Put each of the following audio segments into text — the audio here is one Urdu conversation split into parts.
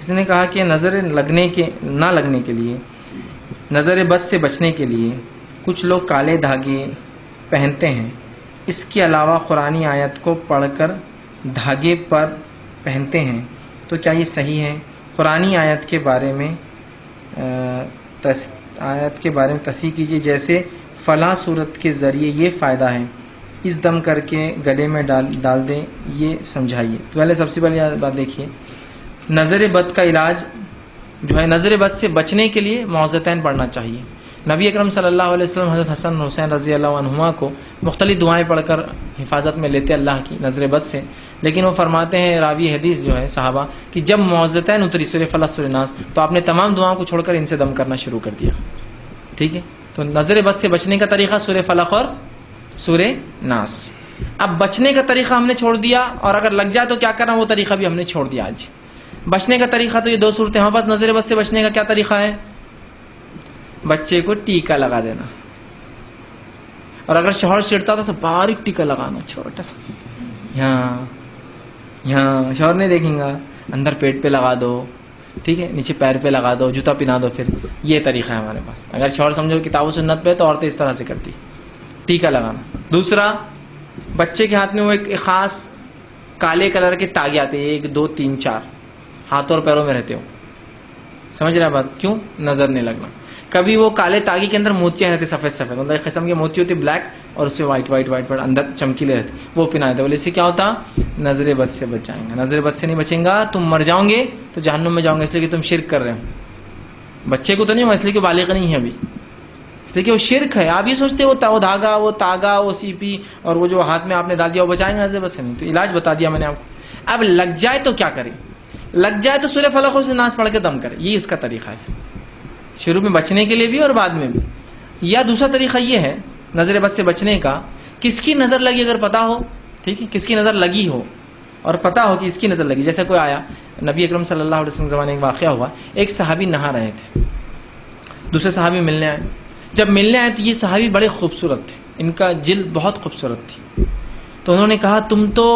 اس نے کہا کہ نظر نہ لگنے کے لیے، نظر بد سے بچنے کے لیے کچھ لوگ کالے دھاگے پہنتے ہیں، اس کے علاوہ قرآنی آیت کو پڑھ کر دھاگے پر پہنتے ہیں، تو کیا یہ صحیح ہے؟ قرآنی آیت کے بارے میں تصحیح کیجیے، جیسے فلاں صورت کے ذریعے یہ فائدہ ہے، اس دم کر کے گلے میں ڈال دیں، یہ سمجھائیے۔ تو پہلے سب سے پہلے بات دیکھیے، نظر بد کا علاج جو ہے، نظر بد سے بچنے کے لیے معوذتین پڑھنا چاہیے۔ نبی اکرم صلی اللہ علیہ وسلم حضرت حسن حسین رضی اللہ عنہما کو مختلف دعائیں پڑھ کر حفاظت میں لیتے اللہ کی نظر بد سے، لیکن وہ فرماتے ہیں راوی حدیث جو ہے صحابہ کہ جب معوذتین اتری سورہ فلق سورہ ناس تو آپ نے تمام دعاؤں کو چھوڑ کر ان سے دم کرنا شروع کر دیا۔ ٹھیک ہے، تو نظر بد سے بچنے کا طریقہ سورہ فلق اور سورہ ناس۔ اب بچنے کا طریقہ ہم نے چھوڑ دیا، اور اگر لگ جائے تو کیا کرنا، وہ طریقہ بھی ہم نے چھوڑ دیا آج۔ بچنے کا طریقہ تو یہ دو صورتیں، ہمارے پاس نظر بد سے بچنے کا کیا طریقہ ہے؟ بچے کو ٹیکا لگا دینا، اور اگر شوہر چھڑتا تو باریک ٹیکا لگانا، چھوٹا سا، یہاں شوہر نہیں دیکھیں گا، اندر پیٹ پہ لگا دو، ٹھیک ہے، نیچے پیر پہ لگا دو، جوتا پہنا دو، پھر یہ طریقہ ہے ہمارے پاس۔ اگر شوہر سمجھو کتاب و سنت پہ تو عورتیں اس طرح سے کرتی، ٹیکا لگانا۔ دوسرا، بچے کے ہاتھ میں وہ ایک خاص کالے کلر کے تاگے آتے ہیں، 1 2 3 4 ہاتھوں اور پیروں میں رہتے ہو، سمجھ رہے ہیں بات؟ کیوں؟ نظر نہیں لگنا۔ کبھی وہ کالے تاگے کے اندر موتیاں رہتی، سفید سفید، مطلب ایک قسم کی موتی ہوتی بلیک، اور اس سے وائٹ وائٹ وائٹ وائٹ اندر چمکیلے رہتے، وہ پہنا دیتے۔ بولے اس سے کیا ہوتا؟ نظر بد سے بچ جائیں گا۔ نظر بد سے نہیں بچیں گا تم مر جاؤں گے تو جہنم میں جاؤں گے، اس لیے کہ تم شرک کر رہے ہو۔ بچے کو تو نہیں ہوا، اس لیے کہ بالغ نہیں ہے ابھی، اس لیے کہ وہ شرک ہے۔ آپ یہ سوچتے وہ دھاگا، وہ تاگا، وہ سیپی اور وہ جو ہاتھ میں آپ نے ڈال دیا وہ بچائیں گے نظر بد سے؟ نہیں۔ تو علاج بتا دیا میں نے آپ کو۔ اب لگ جائے تو کیا کریں؟ لگ جائے تو سورہ فلق سے ناس پڑھ کے دم کرے، یہ اس کا طریقہ ہے، شروع میں بچنے کے لیے بھی اور بعد میں بھی۔ یا دوسرا طریقہ یہ ہے نظر بد سے بچنے کا، کس کی نظر لگی اگر پتا ہو، ٹھیک ہے، کس کی نظر لگی ہو اور پتا ہو کہ اس کی نظر لگی، جیسے کوئی آیا، نبی اکرم صلی اللہ علیہ وسلم کے زمانے ایک واقعہ ہوا، ایک صحابی نہا رہے تھے، دوسرے صحابی ملنے آئے۔ جب ملنے آئے تو یہ صحابی بڑے خوبصورت تھے، ان کا جلد بہت خوبصورت تھی، تو انہوں نے کہا تم تو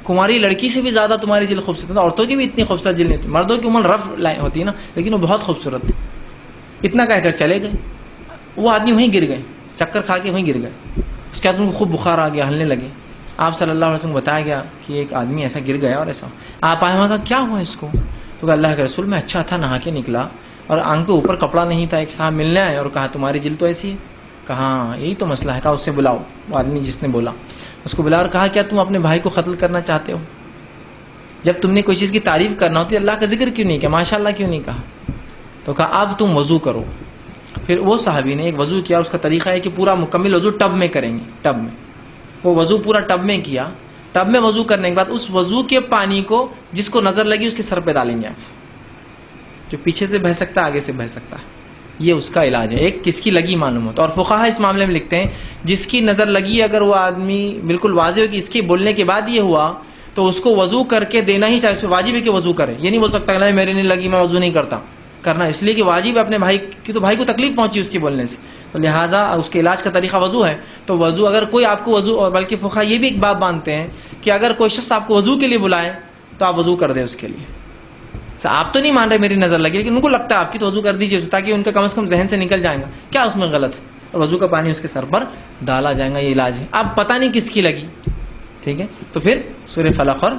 کماری لڑکی سے بھی زیادہ تمہاری جلد خوبصورت ہے، عورتوں کی بھی اتنی خوبصورت جلد نہیں تھی، مردوں کی عمر رف ہوتی ہے نا، لیکن وہ بہت خوبصورت تھی۔ اتنا کہہ کر چلے گئے، وہ آدمی وہیں گر گئے، چکر کھا کے وہیں گر گئے۔ اس کے بعد ان کو خوب بخار آ گیا، ہلنے لگے۔ آپ صلی اللہ علیہ وسلم کو بتایا گیا کہ ایک آدمی ایسا گر گیا اور ایسا۔ آپ آئے، وہاں کہا کیا ہوا اس کو؟ تو کہا اللہ کے رسول میں اچھا تھا، نہا کے نکلا اور آنکھ پہ اوپر کپڑا نہیں تھا، ایک صاحب ملنے آئے اور کہا تمہاری جلد تو ایسی ہے۔ کہا ہاں یہی تو مسئلہ ہے۔ کہا اس سے بلاؤ، وہ آدمی جس نے بولا اس کو بلا اور کہا کیا تم اپنے بھائی کو قتل کرنا چاہتے ہو؟ جب تم نے کوئی چیز کی تعریف کرنا ہوتی ہے اللہ کا ذکر کیوں نہیں کیا، ماشاء اللہ کیوں نہیں کہا؟ تو کہا اب تم وضو کرو۔ پھر وہ صحابی نے ایک وضو کیا، اس کا طریقہ ہے کہ پورا مکمل وضو ٹب میں کریں گے، ٹب میں وہ وضو پورا ٹب میں کیا۔ ٹب میں وضو کرنے کے بعد اس وضو کے پانی کو جس کو نظر لگی اس کے سر پہ ڈالیں گے آپ، جو پیچھے سے بہہ سکتا ہے آگے سے بہہ سکتا ہے، یہ اس کا علاج ہے۔ ایک کس کی لگی معلوم ہوتا ہے، اور فقہا اس معاملے میں لکھتے ہیں جس کی نظر لگی اگر وہ آدمی بالکل واضح ہو کہ اس کے بولنے کے بعد یہ ہوا تو اس کو وضو کر کے دینا ہی چاہیے، اس پہ واجب ہے کہ وضو کرے، یہ نہیں بول سکتا نہیں میری نہیں لگی میں وضو نہیں کرتا، کرنا اس لیے کہ واجب ہے اپنے بھائی کی، تو بھائی کو تکلیف پہنچی اس کے بولنے سے، تو لہٰذا اس کے علاج کا طریقہ وضو ہے۔ تو وضو اگر کوئی آپ کو وضو، اور بلکہ فقہا یہ بھی ایک بات مانتے ہیں کہ اگر کوئی شخص آپ کو وضو کے لیے بلائے تو آپ وضو کر دیں اس کے لیے۔ آپ تو نہیں مان رہے میری نظر لگی، لیکن ان کو لگتا ہے آپ کی، تو وضو کر دیجیے تاکہ ان کا کم از کم ذہن سے نکل جائے گا کیا اس میں غلط ہے، اور وضو کا پانی اس کے سر پر ڈالا جائے گا، یہ علاج ہے۔ اب پتہ نہیں کس کی لگی، ٹھیک ہے، تو پھر سورہ فلق اور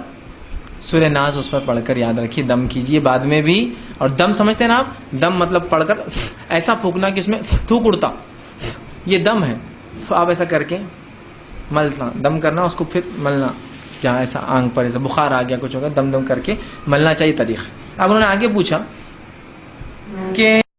سورہ ناس اس پر پڑھ کر یاد رکھیے، دم کیجیے بعد میں بھی۔ اور دم سمجھتے ہیں نا آپ، دم مطلب پڑھ کر ایسا پھونکنا کہ اس میں تھوک اڑتا، یہ دم ہے۔ تو آپ ایسا کر کے ملنا، دم کرنا، اس کو پھر ملنا، جہاں ایسا آنکھ پر ایسا بخار آ گیا کچھ ہوگا، دم دم کر کے ملنا چاہیے طریقہ۔ اب انہوں نے آگے پوچھا کہ